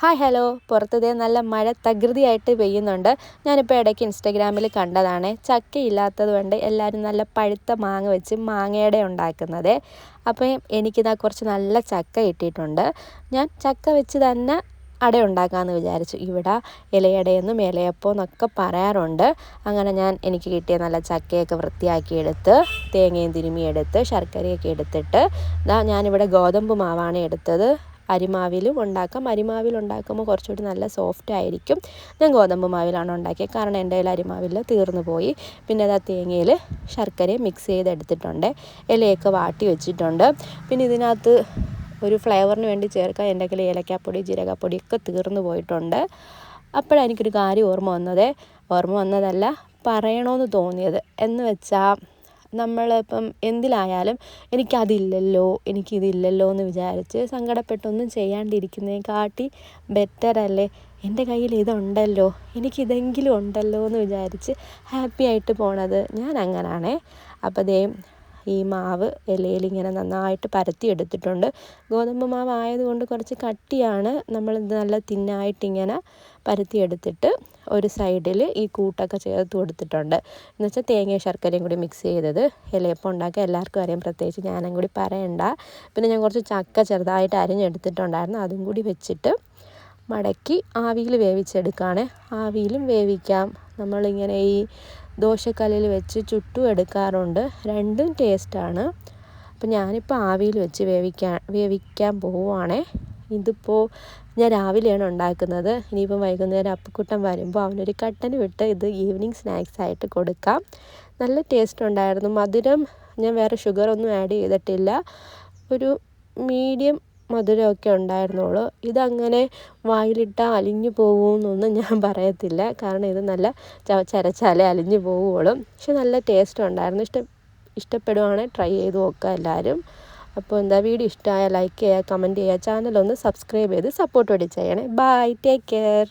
Hi hello, പുറത്ത് ദേ നല്ല മഴ തകൃതിയായിട്ട് പെയ്യുന്നുണ്ട്. ഞാനിപ്പോൾ ഇടയ്ക്ക് ഇൻസ്റ്റാഗ്രാമിൽ കണ്ടതാണ്, ചക്കയില്ലാത്തത് കൊണ്ട് എല്ലാവരും നല്ല പഴുത്ത മാങ്ങ വെച്ച് മാങ്ങയുടെ ഉണ്ടാക്കുന്നത്. അപ്പോൾ എനിക്കിതാ കുറച്ച് നല്ല ചക്ക കിട്ടിയിട്ടുണ്ട്. ഞാൻ ചക്ക വെച്ച് തന്നെ അട ഉണ്ടാക്കാമെന്ന് വിചാരിച്ചു. ഇവിടെ ഇലയടയെന്നും ഇലയപ്പം എന്നൊക്കെ പറയാറുണ്ട്. അങ്ങനെ എനിക്ക് കിട്ടിയ നല്ല ചക്കയൊക്കെ വൃത്തിയാക്കിയെടുത്ത് തേങ്ങയും തിരുമ്മിയെടുത്ത് ശർക്കരയൊക്കെ എടുത്തിട്ട് ഞാനിവിടെ ഗോതമ്പ് മാവാണ് എടുത്തത്. അരിമാവിലും ഉണ്ടാക്കാം. അരിമാവിലുണ്ടാക്കുമ്പോൾ കുറച്ചുകൂടി നല്ല സോഫ്റ്റ് ആയിരിക്കും. ഞാൻ ഗോതമ്പ് മാവിലാണ് ഉണ്ടാക്കിയത്, കാരണം എൻ്റെ കയ്യിൽ അരിമാവിൽ തീർന്നു പോയി. പിന്നെ അത് തേങ്ങയിൽ ശർക്കരയും മിക്സ് ചെയ്തെടുത്തിട്ടുണ്ട്. ഇലയൊക്കെ വാട്ടി വെച്ചിട്ടുണ്ട്. പിന്നെ ഇതിനകത്ത് ഒരു ഫ്ലേവറിന് വേണ്ടി ചേർക്കാൻ എൻ്റെ കയ്യിൽ ഏലക്കാപ്പൊടി ജീരകപ്പൊടിയൊക്കെ തീർന്നു പോയിട്ടുണ്ട്. അപ്പോഴാണ് എനിക്കൊരു കാര്യം ഓർമ്മ വന്നതല്ല, പറയണമെന്ന് തോന്നിയത്. എന്ന് വെച്ചാൽ നമ്മളിപ്പം എന്തിലായാലും എനിക്കിതില്ലല്ലോ എന്ന് വിചാരിച്ച് സങ്കടപ്പെട്ടൊന്നും ചെയ്യാണ്ടിരിക്കുന്നതിനെക്കാട്ടി ബെറ്ററല്ലേ എൻ്റെ കയ്യിൽ ഇതുണ്ടല്ലോ, എനിക്കിതെങ്കിലും ഉണ്ടല്ലോ എന്ന് വിചാരിച്ച് ഹാപ്പി ആയിട്ട് പോണത്. ഞാൻ അങ്ങനാണേ. അപ്പോൾ ഈ മാവ് ഇലയിൽ ഇങ്ങനെ നന്നായിട്ട് പരത്തിയെടുത്തിട്ടുണ്ട്. ഗോതമ്പ് മാവ് ആയതുകൊണ്ട് കുറച്ച് കട്ടിയാണ്. നമ്മളിത് നല്ല തിന്നായിട്ടിങ്ങനെ പരത്തിയെടുത്തിട്ട് ഒരു സൈഡിൽ ഈ കൂട്ടൊക്കെ ചേർത്ത് കൊടുത്തിട്ടുണ്ട്. എന്ന് വെച്ചാൽ തേങ്ങയും ശർക്കരയും കൂടി മിക്സ് ചെയ്തത് ഇലയപ്പം ഉണ്ടാക്കുക എല്ലാവർക്കും അറിയാം, പ്രത്യേകിച്ച് ഞാനും കൂടി പറയണ്ട. പിന്നെ ഞാൻ കുറച്ച് ചക്ക ചെറുതായിട്ട് അരിഞ്ഞെടുത്തിട്ടുണ്ടായിരുന്നു, അതും കൂടി വെച്ചിട്ട് മടക്കി ആവിയിൽ വേവിച്ചെടുക്കുകയാണ്. ആവിയിലും വേവിക്കാം, നമ്മളിങ്ങനെ ഈ ദോശക്കല്ലിൽ വെച്ച് ചുട്ടും എടുക്കാറുണ്ട്. രണ്ടും ടേസ്റ്റാണ്. അപ്പം ഞാനിപ്പോൾ ആവിയിൽ വെച്ച് വേവിക്കാൻ പോവുകയാണേ. ഇതിപ്പോൾ ഞാൻ രാവിലെയാണ് ഉണ്ടാക്കുന്നത്. ഇനിയിപ്പം വൈകുന്നേരം അപ്പുക്കുട്ടൻ വരുമ്പോൾ അവനൊരു കട്ടന് വിട്ട് ഇത് ഈവനിങ് സ്നാക്സ് ആയിട്ട് കൊടുക്കാം. നല്ല ടേസ്റ്റ് ഉണ്ടായിരുന്നു. മധുരം ഞാൻ വേറെ ഷുഗറൊന്നും ആഡ് ചെയ്തിട്ടില്ല. ഒരു മീഡിയം മധുരമൊക്കെ ഉണ്ടായിരുന്നുള്ളൂ. ഇതങ്ങനെ വായിലിട്ടാൽ അലിഞ്ഞു പോകുമെന്നൊന്നും ഞാൻ പറയത്തില്ല, കാരണം ഇത് നല്ല ചവച്ചരച്ചാലേ അലിഞ്ഞു പോവുകയുള്ളൂ. പക്ഷെ നല്ല ടേസ്റ്റ് ഉണ്ടായിരുന്നു. ഇഷ്ടപ്പെടുവാണെങ്കിൽ ട്രൈ ചെയ്ത് നോക്കുക എല്ലാവരും. അപ്പോൾ വീഡിയോ ഇഷ്ടമായാൽ ലൈക്ക് ചെയ്യുക, കമൻറ്റ് ചെയ്യുക, ചാനലൊന്ന് സബ്സ്ക്രൈബ് ചെയ്ത് സപ്പോർട്ട് കൂടി ചെയ്യണേ. Bye, take care.